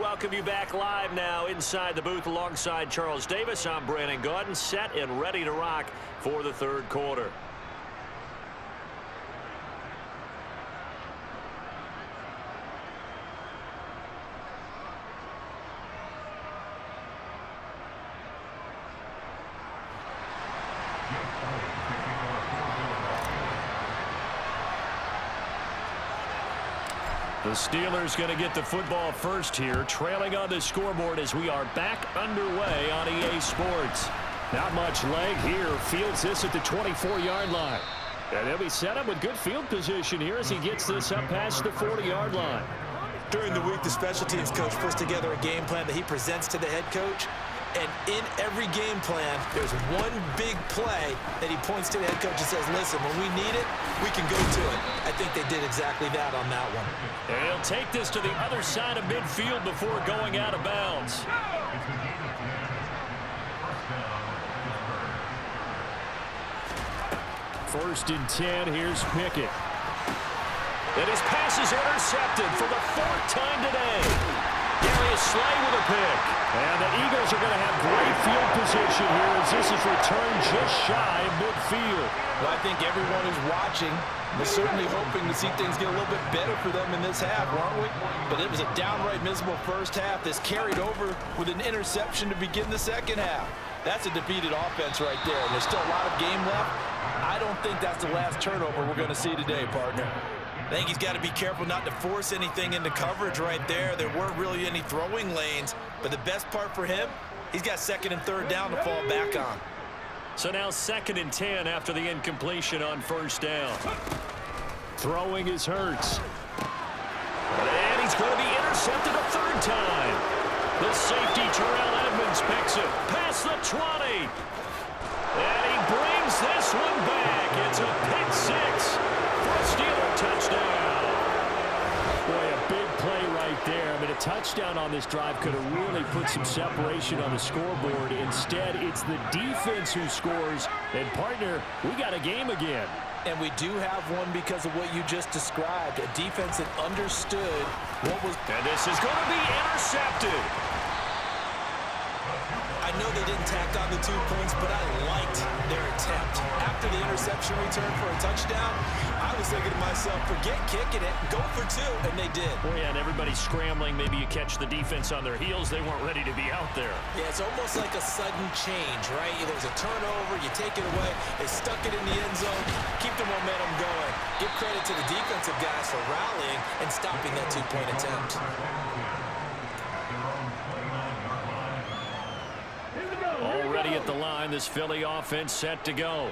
welcome you back live now inside the booth alongside Charles Davis. I'm Brandon Gaudin, set and ready to rock for the third quarter. The Steelers going to get the football first here, trailing on the scoreboard as we are back underway on EA Sports. Not much leg here. Fields this at the 24-yard line. And he'll be set up with good field position here as he gets this up past the 40-yard line. During the week, the special teams coach puts together a game plan that he presents to the head coach. And in every game plan, there's one big play that he points to the head coach and says, listen, when we need it, we can go to it. I think they did exactly that on that one. And he'll take this to the other side of midfield before going out of bounds. First and 10, here's Pickett. And his pass is intercepted for the fourth time today. Darius Slay with a pick. And the Eagles are going to have great field position here as this is returned just shy of midfield. Well, I think everyone who's watching was certainly hoping to see things get a little bit better for them in this half, weren't we? But it was a downright miserable first half. This carried over with an interception to begin the second half. That's a defeated offense right there, and there's still a lot of game left. I don't think that's the last turnover we're going to see today, partner. I think he's got to be careful not to force anything into coverage right there. There weren't really any throwing lanes, but the best part for him, he's got second and third down to fall back on. So now second and 10 after the incompletion on first down. Throwing is Hurts. And he's going to be intercepted a third time. The safety, Terrell Edmonds, picks it past the 20. And he brings this one back. It's a pick six for a Steeler touchdown. Boy, a big play right there. I mean, a touchdown on this drive could have really put some separation on the scoreboard. Instead, it's the defense who scores. And, partner, we got a game again. And we do have one because of what you just described. A defense that understood what was... And this is going to be intercepted. I know they didn't tack on the 2 points, but I liked their attempt. After the interception return for a touchdown, I was thinking to myself, forget kicking it, go for 2, and they did. Boy, yeah, and everybody's scrambling. Maybe you catch the defense on their heels. They weren't ready to be out there. Yeah, it's almost like a sudden change, right? There's a turnover, you take it away, they stuck it in the end zone, keep the momentum going. Give credit to the defensive guys for rallying and stopping that 2-point attempt. Already at the line, this Philly offense set to go.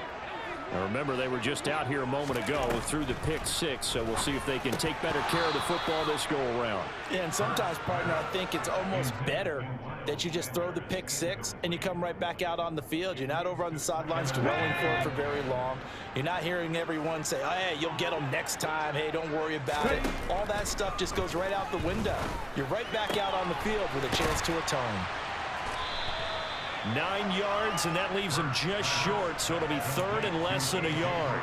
Now remember, they were just out here a moment ago through the pick six, so we'll see if they can take better care of the football this go-around. Yeah, and sometimes, partner, I think it's almost better that you just throw the pick six and you come right back out on the field. You're not over on the sidelines dwelling for it for very long. You're not hearing everyone say, oh, hey, you'll get them next time. Hey, don't worry about it. All that stuff just goes right out the window. You're right back out on the field with a chance to atone. 9 yards, and that leaves him just short, so it'll be third and less than a yard.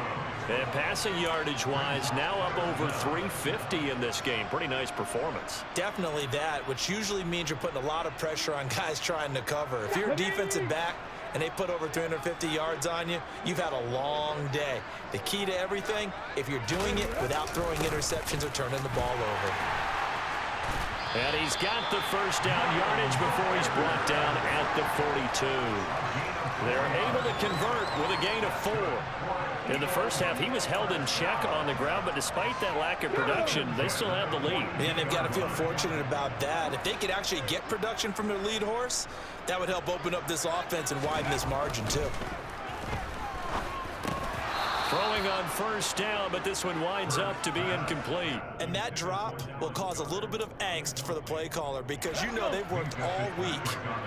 And passing yardage-wise, now up over 350 in this game. Pretty nice performance. Definitely that, which usually means you're putting a lot of pressure on guys trying to cover. If you're a defensive back and they put over 350 yards on you, you've had a long day. The key to everything, if you're doing it without throwing interceptions or turning the ball over. And he's got the first down yardage before he's brought down at the 42. They're able to convert with a gain of 4. In the first half, he was held in check on the ground, but despite that lack of production, they still have the lead. And they've got to feel fortunate about that. If they could actually get production from their lead horse, that would help open up this offense and widen this margin, too. Throwing on first down, but this one winds up to be incomplete. And that drop will cause a little bit of angst for the play caller because you know they've worked all week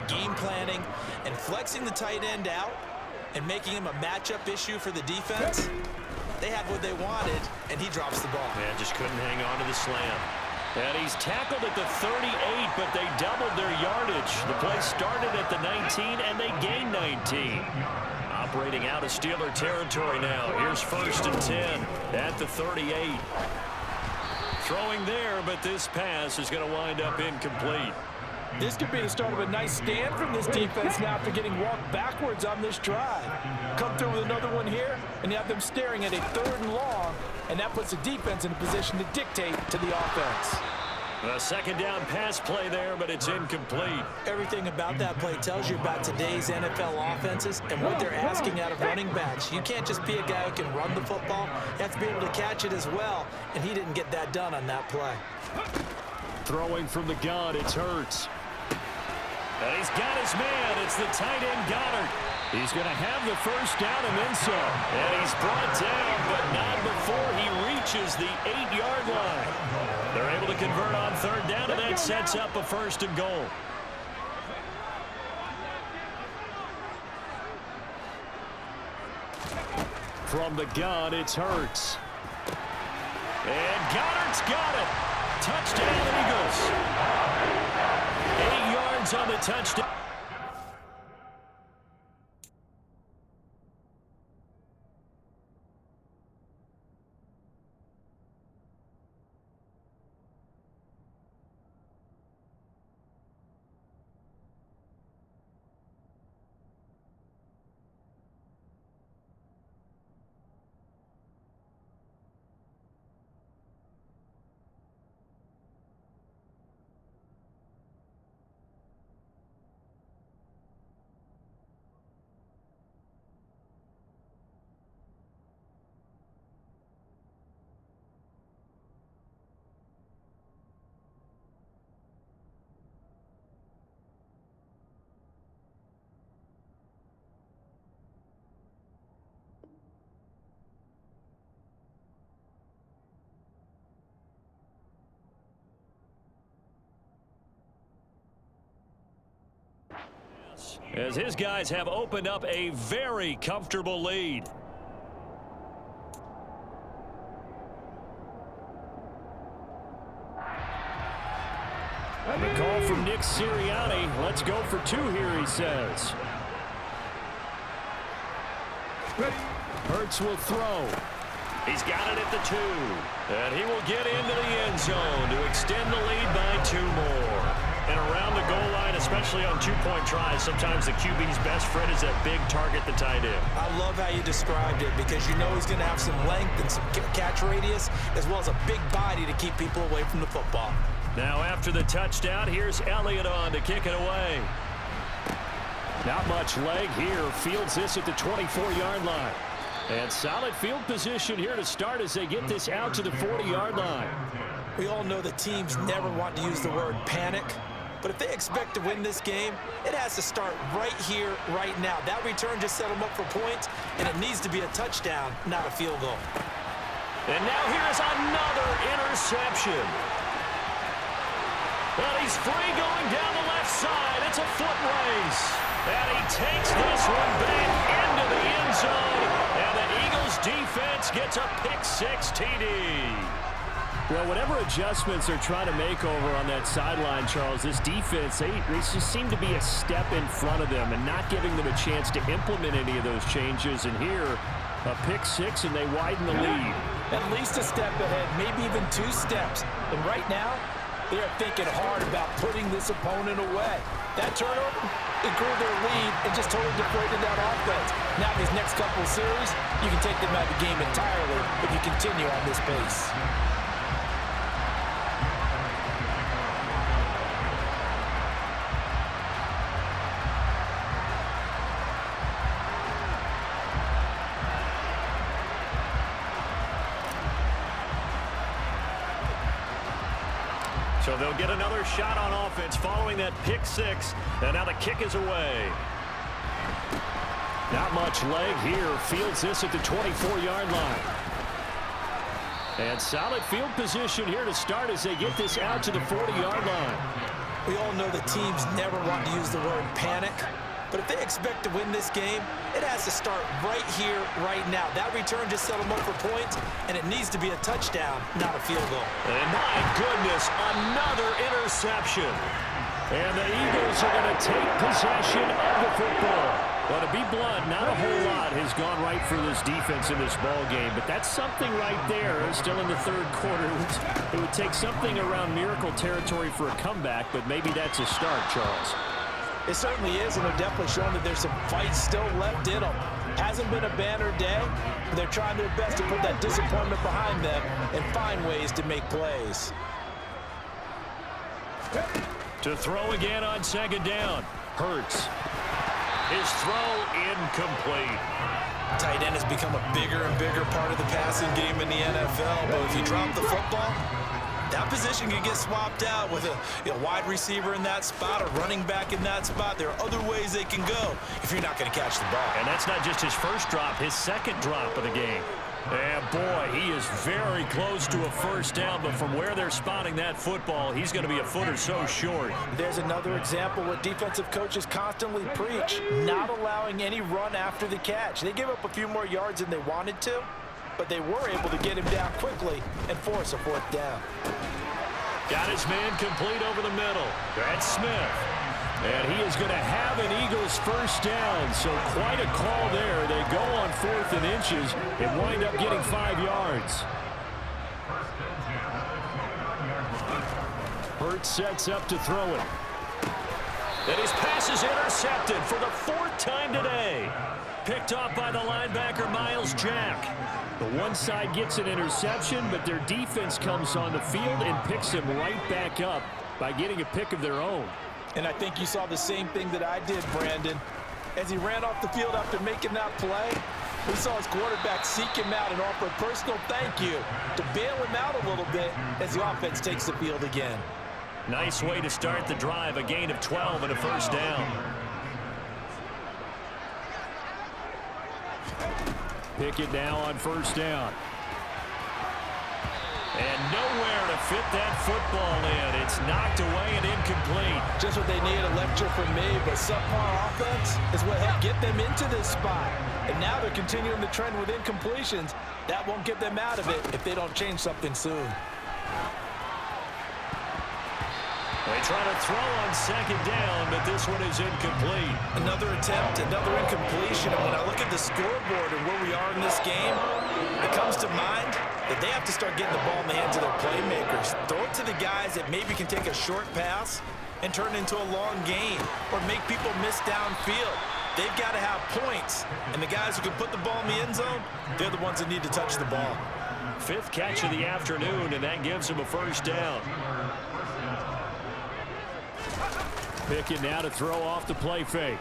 game planning and flexing the tight end out and making him a matchup issue for the defense. They had what they wanted, and he drops the ball. Yeah, just couldn't hang on to the slam. And he's tackled at the 38, but they doubled their yardage. The play started at the 19, and they gained 19. Operating out of Steeler territory now. Here's first and 10 at the 38. Throwing there, but this pass is going to wind up incomplete. This could be the start of a nice stand from this defense now after getting walked backwards on this drive. Come through with another one here, and you have them staring at a 3rd and long, and that puts the defense in a position to dictate to the offense. A 2nd down pass play there, but it's incomplete. Everything about that play tells you about today's NFL offenses and what they're asking out of running backs. You can't just be a guy who can run the football. You have to be able to catch it as well, and he didn't get that done on that play. Throwing from the gun, it's Hurts. And he's got his man. It's the tight end, Goddard. He's going to have the 1st down and then some. And he's brought down, but not before he reaches the 8-yard line. They're able to convert on 3rd down, and that sets up a 1st and goal. From the gun, it's Hurts. And Goddard's got it. Touchdown, Eagles. 8 yards on the touchdown. As his guys have opened up a very comfortable lead. The call from Nick Sirianni. Let's go for 2 here, he says. Hurts will throw. He's got it at the 2. And he will get into the end zone to extend the lead by 2 more. And around the goal line, especially on 2-point tries, sometimes the QB's best friend is that big target, the tight end. I love how you described it because you know he's going to have some length and some catch radius as well as a big body to keep people away from the football. Now after the touchdown, here's Elliott on to kick it away. Not much leg here. Fields this at the 24-yard line. And solid field position here to start as they get this out to the 40-yard line. We all know the teams never want to use the word panic. But if they expect to win this game, it has to start right here, right now. That return just set them up for points, and it needs to be a touchdown, not a field goal. And now here's another interception. And he's free going down the left side. It's a foot race. And he takes this one back into the end zone. And the Eagles defense gets a pick-6 TD. Well, whatever adjustments they're trying to make over on that sideline, Charles, this defense, they just seem to be a step in front of them and not giving them a chance to implement any of those changes. And here, a pick-6, and they widen the lead. At least a step ahead, maybe even 2 steps. And right now, they're thinking hard about putting this opponent away. That turnover, it grew their lead and just totally degraded that offense. Now, these next couple of series, you can take them out of the game entirely if you continue on this pace. So they'll get another shot on offense following that pick-6. And now the kick is away. Not much leg here. Fields this at the 24-yard line. And solid field position here to start as they get this out to the 40-yard line. We all know the teams never want to use the word panic. But if they expect to win this game, it has to start right here, right now. That return just set them up for points, and it needs to be a touchdown, not a field goal. And my goodness, another interception. And the Eagles are going to take possession of the football. Well, to be blunt, not a whole lot has gone right for this defense in this ball game, but that's something right there. Still in the third quarter. It would take something around miracle territory for a comeback, but maybe that's a start, Charles. It certainly is, and they're definitely showing that there's some fight still left in them. Hasn't been a banner day, but they're trying their best to put that disappointment behind them and find ways to make plays. To throw again on second down. Hurts. His throw incomplete. Tight end has become a bigger and bigger part of the passing game in the NFL, but if you drop the football, that position can get swapped out with a wide receiver in that spot, a running back in that spot. There are other ways they can go if you're not going to catch the ball. And that's not just his first drop, his second drop of the game. And boy, he is very close to a first down, but from where they're spotting that football, he's going to be a foot or so short. There's another example what defensive coaches constantly preach, not allowing any run after the catch. They give up a few more yards than they wanted to, but they were able to get him down quickly and force a fourth down. Got his man complete over the middle. That's Smith. And he is going to have an Eagles first down, so quite a call there. They go on 4th and inches and wind up getting 5 yards. Hurts sets up to throw it. And his pass is intercepted for the 4th time today. Picked off by the linebacker, Miles Jack. The one side gets an interception, but their defense comes on the field and picks him right back up by getting a pick of their own. And I think you saw the same thing that I did, Brandon. As he ran off the field after making that play, we saw his quarterback seek him out and offer a personal thank you to bail him out a little bit as the offense takes the field again. Nice way to start the drive, a gain of 12 and a first down. Pickett now on first down. And nowhere to fit that football in. It's knocked away and incomplete. Just what they need, a lecture from me, but subpar offense is what helped get them into this spot. And now they're continuing the trend with incompletions. That won't get them out of it if they don't change something soon. They try to throw on second down, but this one is incomplete. Another attempt, another incompletion. And when I look at the scoreboard and where we are in this game, it comes to mind that they have to start getting the ball in the hands of their playmakers. Throw it to the guys that maybe can take a short pass and turn it into a long gain or make people miss downfield. They've got to have points. And the guys who can put the ball in the end zone, they're the ones that need to touch the ball. 5th catch of the afternoon, and that gives them a first down. Pickett now to throw off the play fake.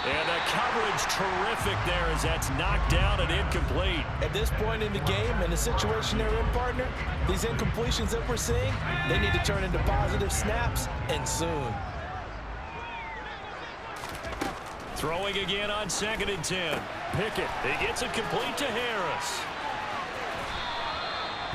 And the coverage terrific there as that's knocked down and incomplete. At this point in the game, in the situation they're in, partner, these incompletions that we're seeing, they need to turn into positive snaps, and soon. Throwing again on 2nd and 10. Pickett, he gets it complete to Harris.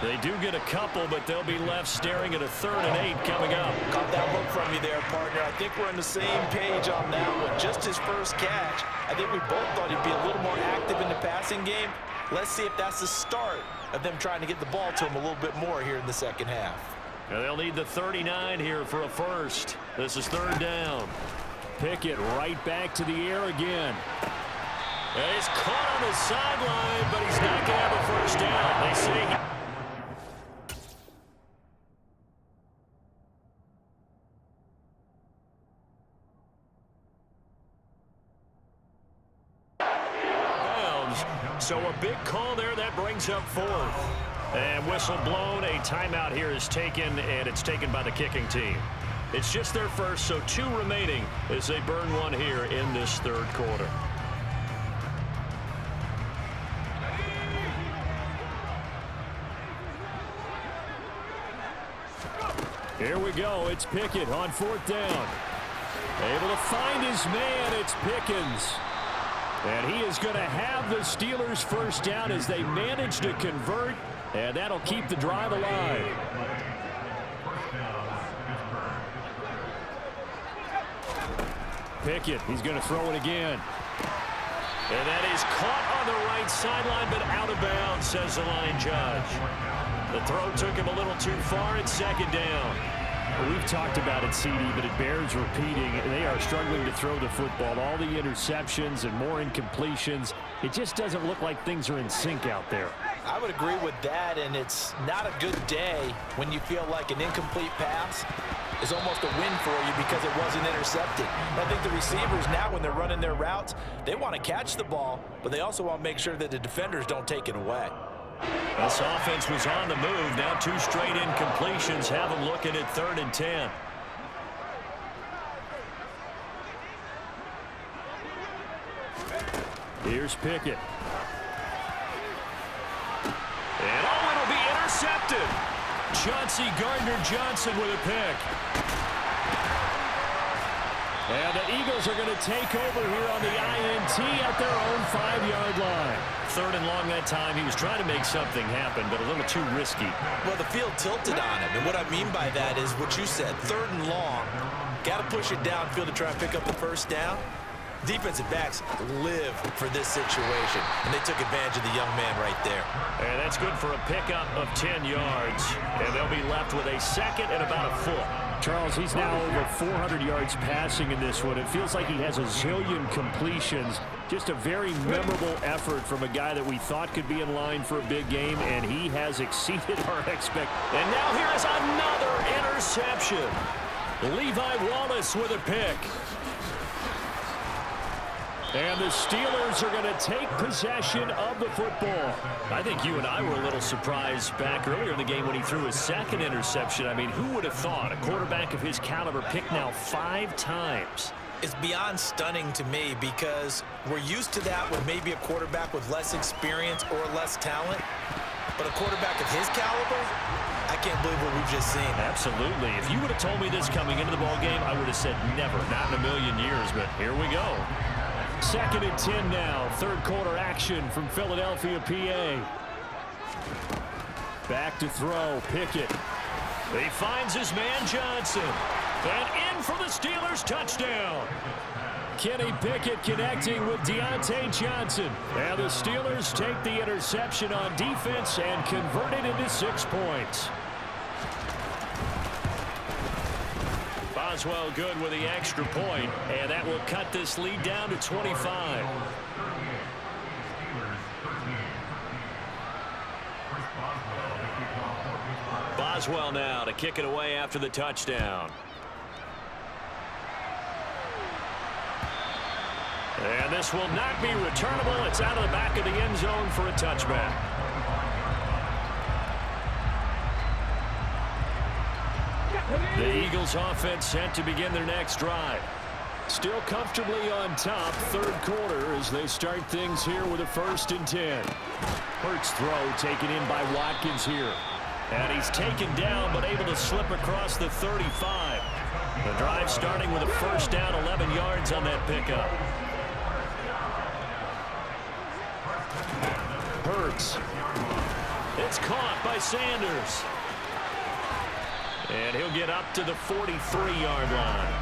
They do get a couple, but they'll be left staring at a 3rd and 8 coming up. Caught that look from you there, partner. I think we're on the same page on that one. Just his first catch. I think we both thought he'd be a little more active in the passing game. Let's see if that's the start of them trying to get the ball to him a little bit more here in the second half. And they'll need the 39 here for a first. This is 3rd down. Pickett right back to the air again. And he's caught on the sideline, but he's not going to have a first down. They say so a big call there. That brings up 4th. And whistle blown. A timeout here is taken, and it's taken by the kicking team. It's just their first, so 2 remaining as they burn one here in this 3rd quarter. Here we go. It's Pickett on 4th down. Able to find his man. It's Pickens. And he is going to have the Steelers first down as they manage to convert, and that'll keep the drive alive. Pickett, he's going to throw it again. And that is caught on the right sideline, but out of bounds, says the line judge. The throw took him a little too far. It's 2nd down. Well, we've talked about it, CD, but it bears repeating. They are struggling to throw the football. All the interceptions and more incompletions. It just doesn't look like things are in sync out there. I would agree with that, and it's not a good day when you feel like an incomplete pass is almost a win for you because it wasn't intercepted. I think the receivers now, when they're running their routes, they want to catch the ball, but they also want to make sure that the defenders don't take it away. This offense was on the move. Now 2 straight incompletions have them looking at 3rd and 10. Here's Pickett. And it'll be intercepted. Chauncey Gardner-Johnson with a pick. And the Eagles are going to take over here on the INT at their own 5-yard line. 3rd and long that time. He was trying to make something happen, but a little too risky. Well, the field tilted on him, and what I mean by that is what you said, 3rd and long. Got to push it downfield to try and pick up the first down. Defensive backs live for this situation, and they took advantage of the young man right there. And that's good for a pickup of 10 yards, and they'll be left with a 2nd and about a foot. Charles, he's now over 400 yards passing in this one. It feels like he has a zillion completions. Just a very memorable effort from a guy that we thought could be in line for a big game, and he has exceeded our expectations. And now here is another interception. Levi Wallace with a pick. And the Steelers are going to take possession of the football. I think you and I were a little surprised back earlier in the game when he threw his 2nd interception. I mean, who would have thought a quarterback of his caliber picked now 5 times? It's beyond stunning to me because we're used to that with maybe a quarterback with less experience or less talent. But a quarterback of his caliber, I can't believe what we've just seen. Absolutely. If you would have told me this coming into the ballgame, I would have said never, not in a million years, but here we go. 2nd and 10 now. 3rd quarter action from Philadelphia, PA. Back to throw. Pickett. He finds his man Johnson. And in for the Steelers touchdown. Kenny Pickett connecting with Deontay Johnson. And the Steelers take the interception on defense and convert it into 6 points. Boswell good with the extra point, and that will cut this lead down to 25. Boswell now to kick it away after the touchdown. And this will not be returnable. It's out of the back of the end zone for a touchback. The Eagles offense set to begin their next drive. Still comfortably on top, 3rd quarter as they start things here with a 1st and 10. Hurts throw taken in by Watkins here. And he's taken down but able to slip across the 35. The drive starting with a 1st down, 11 yards on that pickup. Hurts. It's caught by Sanders. And he'll get up to the 43-yard line.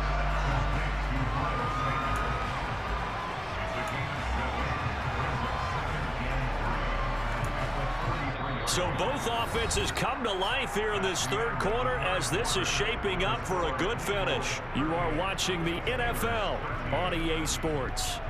So both offenses come to life here in this 3rd quarter as this is shaping up for a good finish. You are watching the NFL on EA Sports.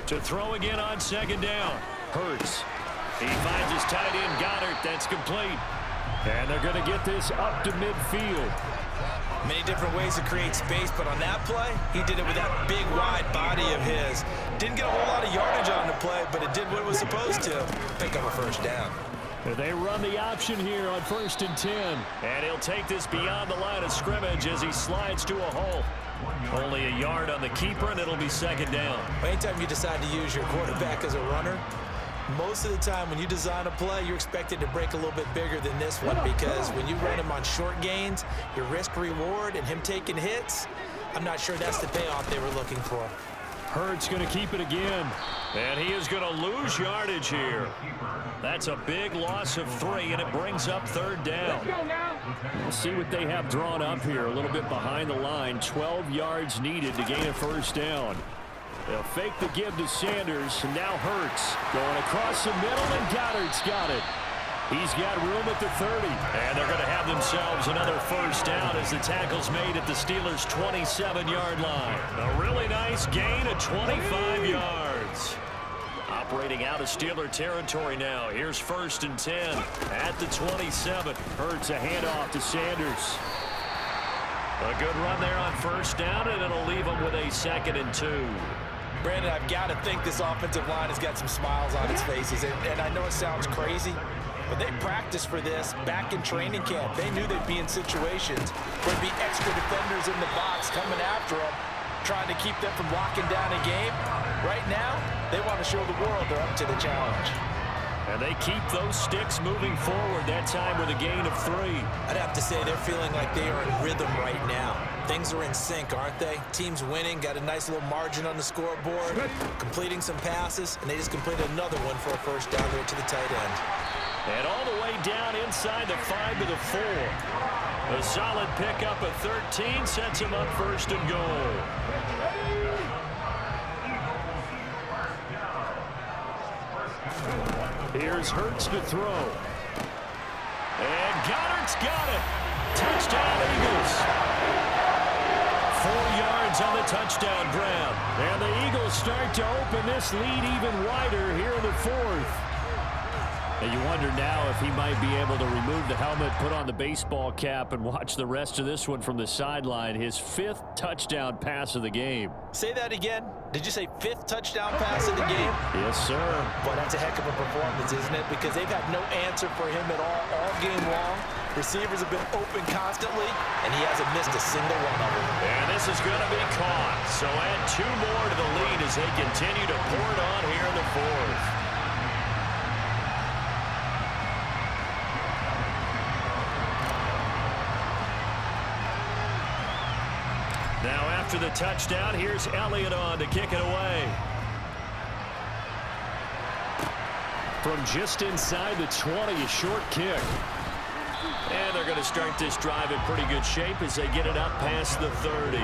To throw again on 2nd down. Hurts. He finds his tight end, Goddard. That's complete. And they're going to get this up to midfield. Many different ways to create space, but on that play, he did it with that big, wide body of his. Didn't get a whole lot of yardage on the play, but it did what it was supposed to. Pick up a 1st down. They run the option here on 1st and 10. And he'll take this beyond the line of scrimmage as he slides to a hole. Only a yard on the keeper, and it'll be 2nd down. Anytime you decide to use your quarterback as a runner, most of the time when you design a play, you're expected to break a little bit bigger than this one because when you run him on short gains, your risk-reward and him taking hits, I'm not sure that's the payoff they were looking for. Hurts going to keep it again. And he is going to lose yardage here. That's a big loss of 3, and it brings up 3rd down. We'll see what they have drawn up here. A little bit behind the line. 12 yards needed to gain a 1st down. They'll fake the give to Sanders, and now Hurts going across the middle, and Goddard's got it. He's got room at the 30. And they're going to have themselves another 1st down as the tackle's made at the Steelers' 27-yard line. A really nice gain of 25 yards. Operating out of Steeler territory now. Here's 1st and 10 at the 27. Hurts a handoff to Sanders. A good run there on 1st down, and it'll leave them with a 2nd and 2. Brandon, I've got to think this offensive line has got some smiles on its faces. And I know it sounds crazy, but they practiced for this back in training camp. They knew they'd be in situations where there'd be extra defenders in the box coming after them, trying to keep them from locking down a game. Right now, they want to show the world they're up to the challenge. And they keep those sticks moving forward, that time with a gain of 3. I'd have to say they're feeling like they are in rhythm right now. Things are in sync, aren't they? Team's winning, got a nice little margin on the scoreboard, completing some passes, and they just completed another one for a 1st down there to the tight end. And all the way down inside the 5 to the 4. A solid pickup of 13 sets him up 1st and goal. Here's Hurts to throw. And Goddard's got it. Touchdown, Eagles. 4 yards on the touchdown grab. And the Eagles start to open this lead even wider here in the 4th. And you wonder now if he might be able to remove the helmet, put on the baseball cap, and watch the rest of this one from the sideline. His 5th touchdown pass of the game. Say that again. Did you say 5th touchdown pass of the game? Yes, sir. Boy, that's a heck of a performance, isn't it? Because they've had no answer for him at all game long. Receivers have been open constantly, and he hasn't missed a single one of them. And this is going to be caught. So add 2 more to the lead as they continue to pour it on here in the 4th. Now after the touchdown, here's Elliott on to kick it away. From just inside the 20, a short kick. And they're going to start this drive in pretty good shape as they get it up past the 30.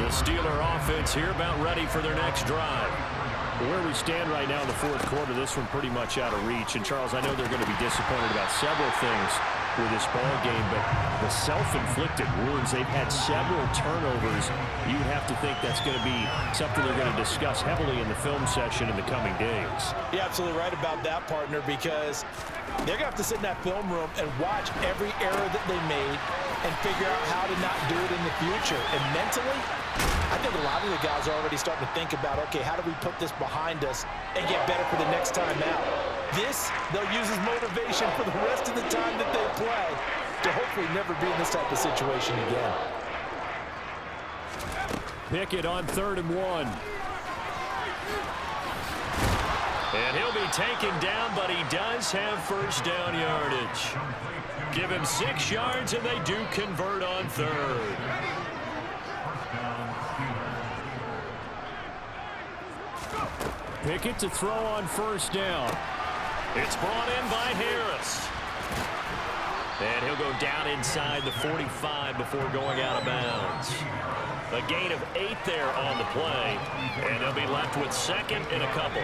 The Steeler offense here about ready for their next drive. Where we stand right now in the 4th quarter, this one pretty much out of reach. And, Charles, I know they're going to be disappointed about several things with this ball game, but the self-inflicted wounds, they've had several turnovers. You'd have to think that's going to be something they're going to discuss heavily in the film session in the coming days. You're absolutely right about that, partner, because they're going to have to sit in that film room and watch every error that they made and figure out how to not do it in the future. And mentally, I think a lot of the guys are already starting to think about, okay, how do we put this behind us and get better for the next time out? This, they'll use as motivation for the rest of the time that they play to hopefully never be in this type of situation again. Pickett on 3rd and 1. And he'll be taken down, but he does have 1st down yardage. Give him 6 yards, and they do convert on 3rd. Pickett to throw on 1st down. It's brought in by Harris. And he'll go down inside the 45 before going out of bounds. A gain of 8 there on the play. And they'll be left with 2nd and a couple.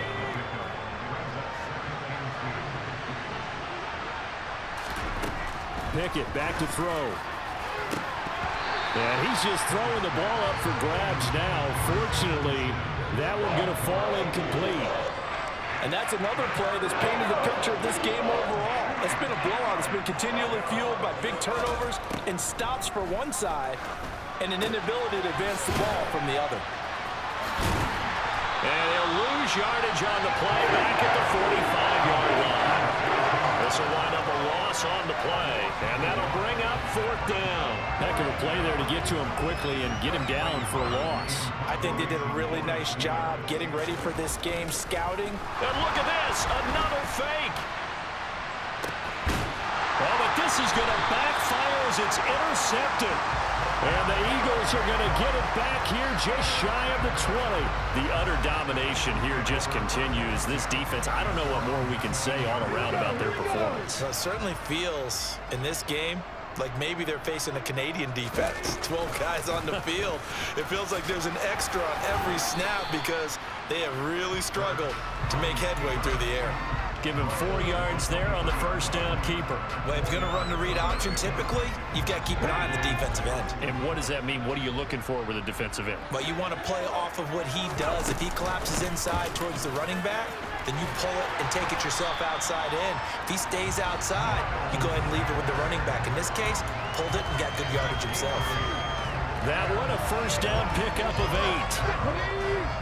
Pickett back to throw. And he's just throwing the ball up for grabs now. Fortunately, that one going to fall incomplete. And that's another play that's painted the picture of this game overall. It's been a blowout. It's been continually fueled by big turnovers and stops for one side and an inability to advance the ball from the other. And they'll lose yardage on the play back at the 45-yard line. This will wind up a loss on the play, and that'll bring up 4th down. Heck of a play there to get to him quickly and get him down for a loss. I think they did a really nice job getting ready for this game, scouting. And look at this, another fake. Oh, but this is going to backfire as it's intercepted. And the Eagles are going to get it back here just shy of the 20. The utter domination here just continues. This defense, I don't know what more we can say all around about their performance. Well, it certainly feels in this game like maybe they're facing a Canadian defense. 12 guys on the field. It feels like there's an extra on every snap because they have really struggled to make headway through the air. Give him 4 yards there on the first down keeper. Well, if you're going to run the read option, typically, you've got to keep an eye on the defensive end. And what does that mean? What are you looking for with a defensive end? Well, you want to play off of what he does. If he collapses inside towards the running back, then you pull it and take it yourself outside in. If he stays outside, you go ahead and leave it with the running back. In this case, pulled it and got good yardage himself. That one, a first down pickup of 8.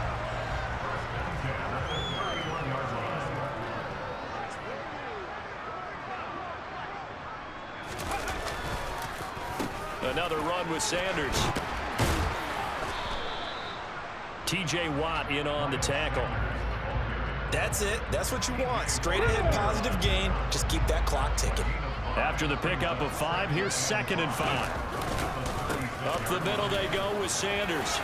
Another run with Sanders. T.J. Watt in on the tackle. That's it. That's what you want. Straight ahead, positive gain. Just keep that clock ticking. After the pickup of 5, here's 2nd and 5. Up the middle they go with Sanders.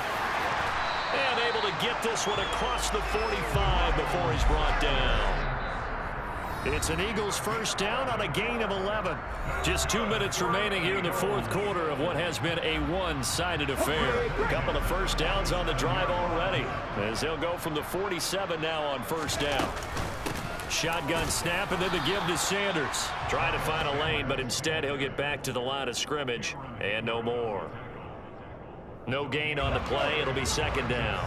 And able to get this one across the 45 before he's brought down. It's an Eagles first down on a gain of 11. Just 2 minutes remaining here in the fourth quarter of what has been a one-sided affair. A couple of first downs on the drive already, as they'll go from the 47 now on first down. Shotgun snap and then the give to Sanders. Trying to find a lane, but instead he'll get back to the line of scrimmage and no more. No gain on the play. It'll be 2nd down.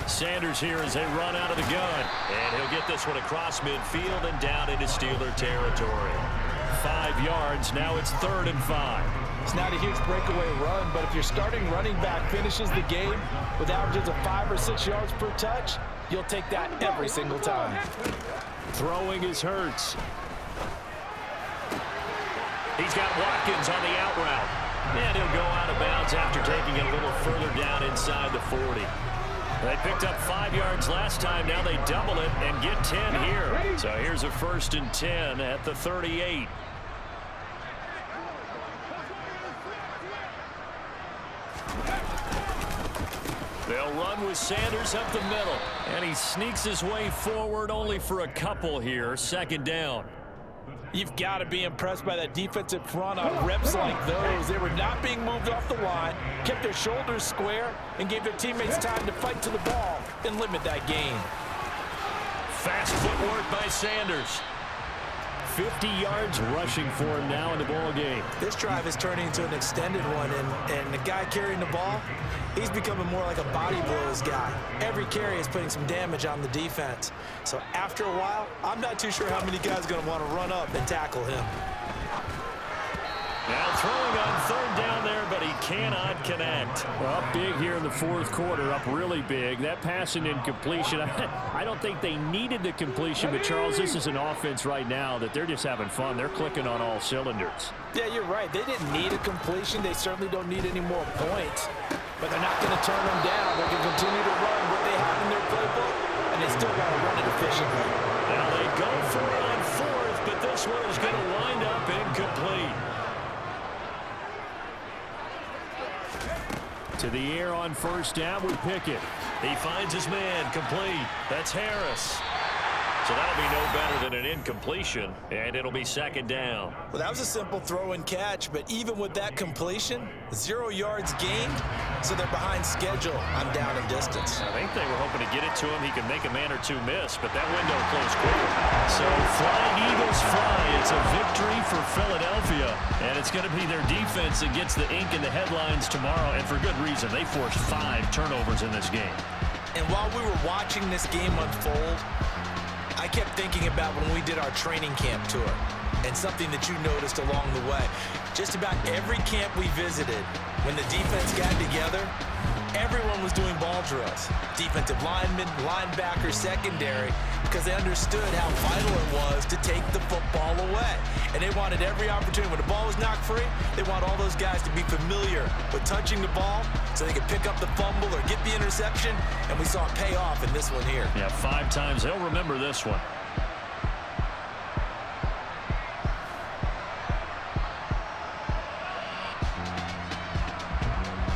Sanders here as they run out of the gun. And he'll get this one across midfield and down into Steeler territory. 5 yards. Now it's 3rd and 5. It's not a huge breakaway run, but if your starting running back finishes the game with averages of 5 or 6 yards per touch, you'll take that every single time. Throwing is Hurts. He's got Watkins on the out route. And he'll go out of bounds after taking it a little further down inside the 40. They picked up 5 yards last time. Now they double it and get 10 here. So here's a 1st and 10 at the 38. They'll run with Sanders up the middle. And he sneaks his way forward only for a couple here. 2nd down. You've got to be impressed by that defensive front on reps like those. They were not being moved off the line, kept their shoulders square, and gave their teammates time to fight to the ball and limit that gain. Fast footwork by Sanders. 50 yards rushing for him now in the ball game. This drive is turning into an extended one, and the guy carrying the ball, he's becoming more like a body blows guy. Every carry is putting some damage on the defense. So after a while, I'm not too sure how many guys are going to want to run up and tackle him. Now throwing on 3rd down there, but he cannot connect. Well, up big here in the fourth quarter, up really big. That passing incompletion, I don't think they needed the completion, but Charles, this is an offense right now that they're just having fun. They're clicking on all cylinders. Yeah, you're right. They didn't need a completion. They certainly don't need any more points, but they're not going to turn them down. They can continue to run what they have in their playbook, and they still got to run it efficiently. Now they go for it on 4th, but this one is going to wind up incomplete. To the air on 1st down with Pickett. He finds his man, complete. That's Harris. So that'll be no better than an incompletion, and it'll be 2nd down. Well, that was a simple throw and catch, but even with that completion, 0 yards gained, so they're behind schedule on down and distance. I think they were hoping to get it to him. He could make a man or two miss, but that window closed quickly. So flying Eagles fly. It's a victory for Philadelphia, and it's going to be their defense that gets the ink in the headlines tomorrow, and for good reason. They forced 5 turnovers in this game. And while we were watching this game unfold, I kept thinking about when we did our training camp tour and something that you noticed along the way. Just about every camp we visited, when the defense got together, everyone was doing ball drills. Defensive linemen, linebackers, secondary, because they understood how vital it was to take the football away. And they wanted every opportunity. When the ball was knocked free, they want all those guys to be familiar with touching the ball so they could pick up the fumble or get the interception. And we saw it pay off in this one here. Yeah, 5 times. They'll remember this one.